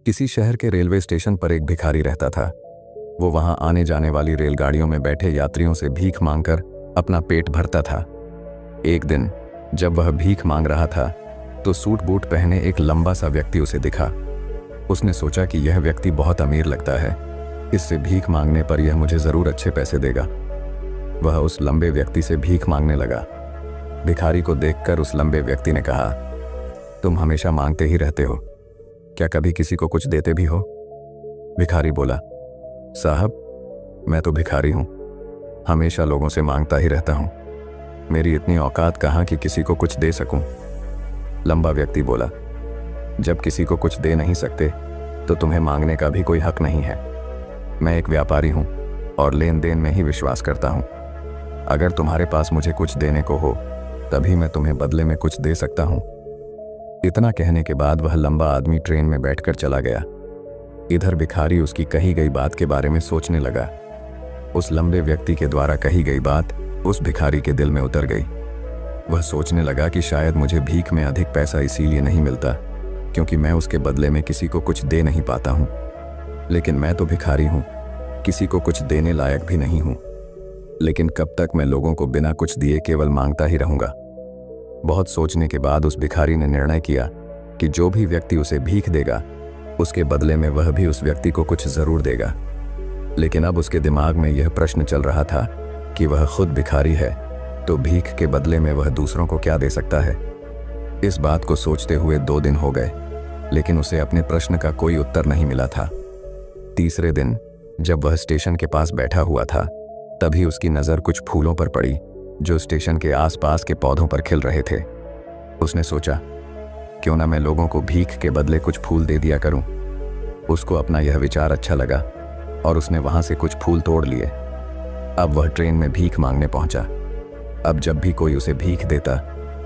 किसी शहर के रेलवे स्टेशन पर एक भिखारी रहता था। वो वहां आने जाने वाली रेलगाड़ियों में बैठे यात्रियों से भीख मांगकर अपना पेट भरता था। एक दिन जब वह भीख मांग रहा था तो सूट बूट पहने एक लंबा सा व्यक्ति उसे दिखा। उसने सोचा कि यह व्यक्ति बहुत अमीर लगता है, इससे भीख मांगने पर यह मुझे जरूर अच्छे पैसे देगा। वह उस लंबे व्यक्ति से भीख मांगने लगा। भिखारी को देखकर उस लंबे व्यक्ति ने कहा, तुम हमेशा मांगते ही रहते हो, क्या कभी किसी को कुछ देते भी हो? भिखारी बोला, साहब मैं तो भिखारी हूं, हमेशा लोगों से मांगता ही रहता हूं, मेरी इतनी औकात कहां कि किसी को कुछ दे सकूं। लंबा व्यक्ति बोला, जब किसी को कुछ दे नहीं सकते तो तुम्हें मांगने का भी कोई हक नहीं है। मैं एक व्यापारी हूं और लेन देन में ही विश्वास करता हूं। अगर तुम्हारे पास मुझे कुछ देने को हो तभी मैं तुम्हें बदले में कुछ दे सकता हूं। इतना कहने के बाद वह लंबा आदमी ट्रेन में बैठकर चला गया। इधर भिखारी उसकी कही गई बात के बारे में सोचने लगा। उस लंबे व्यक्ति के द्वारा कही गई बात उस भिखारी के दिल में उतर गई। वह सोचने लगा कि शायद मुझे भीख में अधिक पैसा इसीलिए नहीं मिलता क्योंकि मैं उसके बदले में किसी को कुछ दे नहीं पाता हूं। लेकिन मैं तो भिखारी हूं, किसी को कुछ देने लायक भी नहीं हूं। लेकिन कब तक मैं लोगों को बिना कुछ दिए केवल मांगता ही रहूंगा? बहुत सोचने के बाद उस भिखारी ने निर्णय किया कि जो भी व्यक्ति उसे भीख देगा उसके बदले में वह भी उस व्यक्ति को कुछ जरूर देगा। लेकिन अब उसके दिमाग में यह प्रश्न चल रहा था कि वह खुद भिखारी है तो भीख के बदले में वह दूसरों को क्या दे सकता है। इस बात को सोचते हुए 2 दिन हो गए, लेकिन उसे अपने प्रश्न का कोई उत्तर नहीं मिला था। तीसरे दिन जब वह स्टेशन के पास बैठा हुआ था तभी उसकी नज़र कुछ फूलों पर पड़ी जो स्टेशन के आसपास के पौधों पर खिल रहे थे। उसने सोचा, क्यों ना मैं लोगों को भीख के बदले कुछ फूल दे दिया करूं। उसको अपना यह विचार अच्छा लगा और उसने वहां से कुछ फूल तोड़ लिए। अब वह ट्रेन में भीख मांगने पहुंचा। अब जब भी कोई उसे भीख देता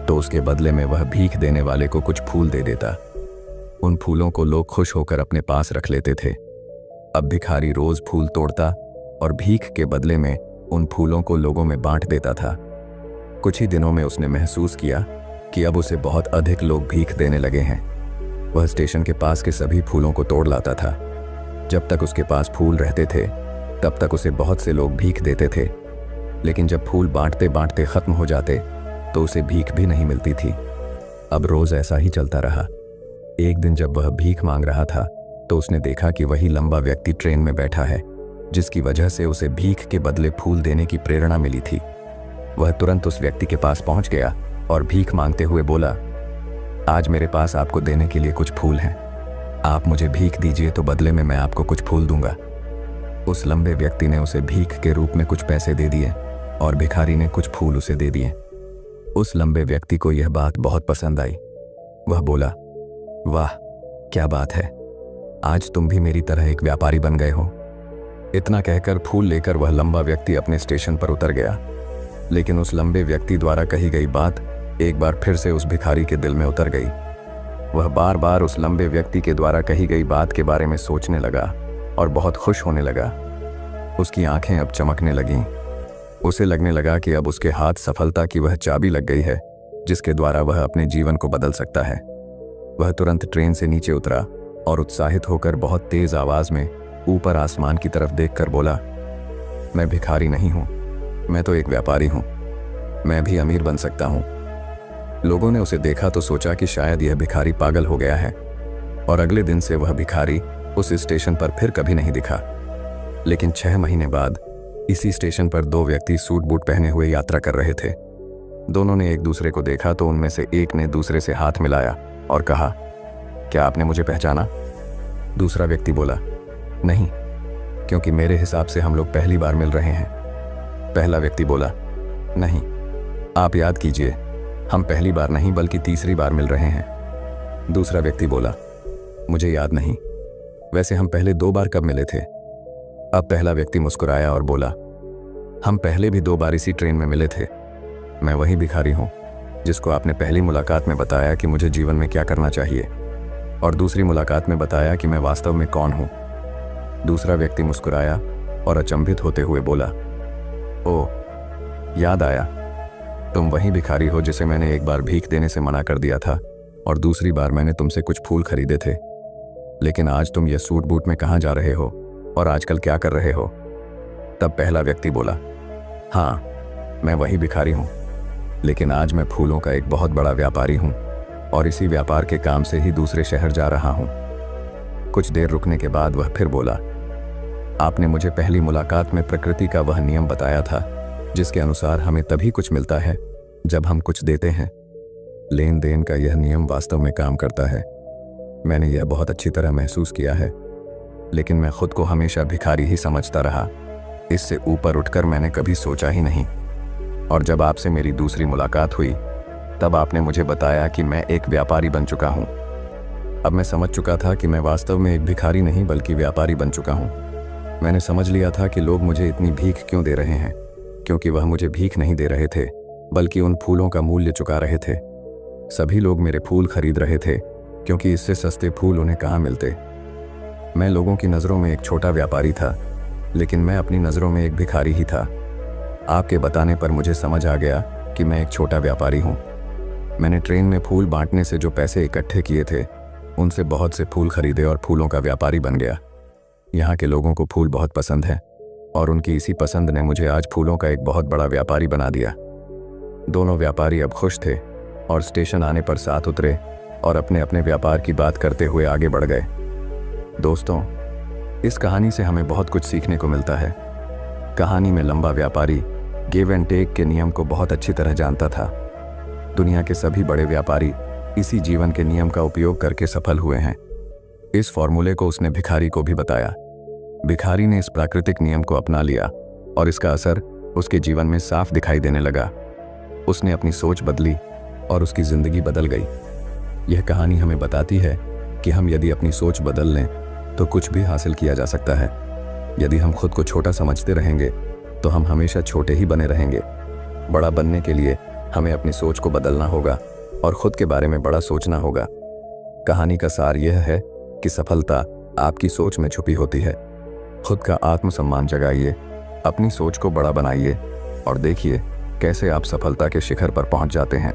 तो उसके बदले में वह भीख देने वाले को कुछ फूल दे देता। उन फूलों को लोग खुश होकर अपने पास रख लेते थे। अब भिखारी रोज फूल तोड़ता और भीख के बदले में उन फूलों को लोगों में बांट देता था। कुछ ही दिनों में उसने महसूस किया कि अब उसे बहुत अधिक लोग भीख देने लगे हैं। वह स्टेशन के पास के सभी फूलों को तोड़ लाता था। जब तक उसके पास फूल रहते थे तब तक उसे बहुत से लोग भीख देते थे, लेकिन जब फूल बांटते बांटते खत्म हो जाते तो उसे भीख भी नहीं मिलती थी। अब रोज ऐसा ही चलता रहा। एक दिन जब वह भीख मांग रहा था तो उसने देखा कि वही लंबा व्यक्ति ट्रेन में बैठा है जिसकी वजह से उसे भीख के बदले फूल देने की प्रेरणा मिली थी। वह तुरंत उस व्यक्ति के पास पहुंच गया और भीख मांगते हुए बोला, आज मेरे पास आपको देने के लिए कुछ फूल हैं, आप मुझे भीख दीजिए तो बदले में मैं आपको कुछ फूल दूंगा। उस लंबे व्यक्ति ने उसे भीख के रूप में कुछ पैसे दे दिए और भिखारी ने कुछ फूल उसे दे दिए। उस लंबे व्यक्ति को यह बात बहुत पसंद आई। वह बोला, वाह क्या बात है, आज तुम भी मेरी तरह एक व्यापारी बन गए हो। इतना कहकर फूल लेकर वह लंबा व्यक्ति अपने स्टेशन पर उतर गया। लेकिन उस लंबे व्यक्ति द्वारा कही गई बात एक बार फिर से उस भिखारी के दिल में उतर गई। वह बार बार उस लंबे व्यक्ति के द्वारा कही गई बात के बारे में सोचने लगा और बहुत खुश होने लगा। उसकी आंखें अब चमकने लगीं। उसे लगने लगा कि अब उसके हाथ सफलता की वह चाबी लग गई है जिसके द्वारा वह अपने जीवन को बदल सकता है। वह तुरंत ट्रेन से नीचे उतरा और उत्साहित होकर बहुत तेज आवाज में ऊपर आसमान की तरफ देखकर बोला, मैं भिखारी नहीं हूं, मैं तो एक व्यापारी हूं, मैं भी अमीर बन सकता हूं। लोगों ने उसे देखा तो सोचा कि शायद यह भिखारी पागल हो गया है और अगले दिन से वह भिखारी उस स्टेशन पर फिर कभी नहीं दिखा। लेकिन 6 महीने बाद इसी स्टेशन पर 2 व्यक्ति सूट बूट पहने हुए यात्रा कर रहे थे। दोनों ने एक दूसरे को देखा तो उनमें से एक ने दूसरे से हाथ मिलाया और कहा, क्या आपने मुझे पहचाना? दूसरा व्यक्ति बोला, नहीं, क्योंकि मेरे हिसाब से हम लोग पहली बार मिल रहे हैं। पहला व्यक्ति बोला, नहीं, आप याद कीजिए, हम पहली बार नहीं बल्कि तीसरी बार मिल रहे हैं। दूसरा व्यक्ति बोला, मुझे याद नहीं, वैसे हम पहले 2 बार कब मिले थे? अब पहला व्यक्ति मुस्कुराया और बोला, हम पहले भी 2 बार इसी ट्रेन में मिले थे। मैं वही भिखारी हूं जिसको आपने पहली मुलाकात में बताया कि मुझे जीवन में क्या करना चाहिए और दूसरी मुलाकात में बताया कि मैं वास्तव में कौन हूं। दूसरा व्यक्ति मुस्कुराया और अचंभित होते हुए बोला, ओह, याद आया, तुम वही भिखारी हो जिसे मैंने एक बार भीख देने से मना कर दिया था और दूसरी बार मैंने तुमसे कुछ फूल खरीदे थे। लेकिन आज तुम ये सूट बूट में कहाँ जा रहे हो और आजकल क्या कर रहे हो? तब पहला व्यक्ति बोला, हाँ, मैं वही भिखारी हूँ, लेकिन आज मैं फूलों का एक बहुत बड़ा व्यापारी हूँ और इसी व्यापार के काम से ही दूसरे शहर जा रहा हूँ। कुछ देर रुकने के बाद वह फिर बोला, आपने मुझे पहली मुलाकात में प्रकृति का वह नियम बताया था जिसके अनुसार हमें तभी कुछ मिलता है जब हम कुछ देते हैं। लेन देन का यह नियम वास्तव में काम करता है। मैंने यह बहुत अच्छी तरह महसूस किया है, लेकिन मैं खुद को हमेशा भिखारी ही समझता रहा। इससे ऊपर उठकर मैंने कभी सोचा ही नहीं। और जब आपसे मेरी दूसरी मुलाकात हुई तब आपने मुझे बताया कि मैं एक व्यापारी बन चुका हूँ। अब मैं समझ चुका था कि मैं वास्तव में एक भिखारी नहीं बल्कि व्यापारी बन चुका हूँ। मैंने समझ लिया था कि लोग मुझे इतनी भीख क्यों दे रहे हैं, क्योंकि वह मुझे भीख नहीं दे रहे थे बल्कि उन फूलों का मूल्य चुका रहे थे। सभी लोग मेरे फूल खरीद रहे थे क्योंकि इससे सस्ते फूल उन्हें कहाँ मिलते। मैं लोगों की नज़रों में एक छोटा व्यापारी था, लेकिन मैं अपनी नज़रों में एक भिखारी ही था। आपके बताने पर मुझे समझ आ गया कि मैं एक छोटा व्यापारी हूँ। मैंने ट्रेन में फूल बांटने से जो पैसे इकट्ठे किए थे उनसे बहुत से फूल खरीदे और फूलों का व्यापारी बन गया। यहाँ के लोगों को फूल बहुत पसंद है और उनकी इसी पसंद ने मुझे आज फूलों का एक बहुत बड़ा व्यापारी बना दिया। दोनों व्यापारी अब खुश थे और स्टेशन आने पर साथ उतरे और अपने अपने व्यापार की बात करते हुए आगे बढ़ गए। दोस्तों, इस कहानी से हमें बहुत कुछ सीखने को मिलता है। कहानी में लंबा व्यापारी गिव एंड टेक के नियम को बहुत अच्छी तरह जानता था। दुनिया के सभी बड़े व्यापारी इसी जीवन के नियम का उपयोग करके सफल हुए हैं। इस फॉर्मूले को उसने भिखारी को भी बताया। भिखारी ने इस प्राकृतिक नियम को अपना लिया और इसका असर उसके जीवन में साफ दिखाई देने लगा। उसने अपनी सोच बदली और उसकी जिंदगी बदल गई। यह कहानी हमें बताती है कि हम यदि अपनी सोच बदल लें तो कुछ भी हासिल किया जा सकता है। यदि हम खुद को छोटा समझते रहेंगे तो हम हमेशा छोटे ही बने रहेंगे। बड़ा बनने के लिए हमें अपनी सोच को बदलना होगा और खुद के बारे में बड़ा सोचना होगा। कहानी का सार यह है कि सफलता आपकी सोच में छुपी होती है। खुद का आत्मसम्मान जगाइए, अपनी सोच को बड़ा बनाइए और देखिए कैसे आप सफलता के शिखर पर पहुंच जाते हैं।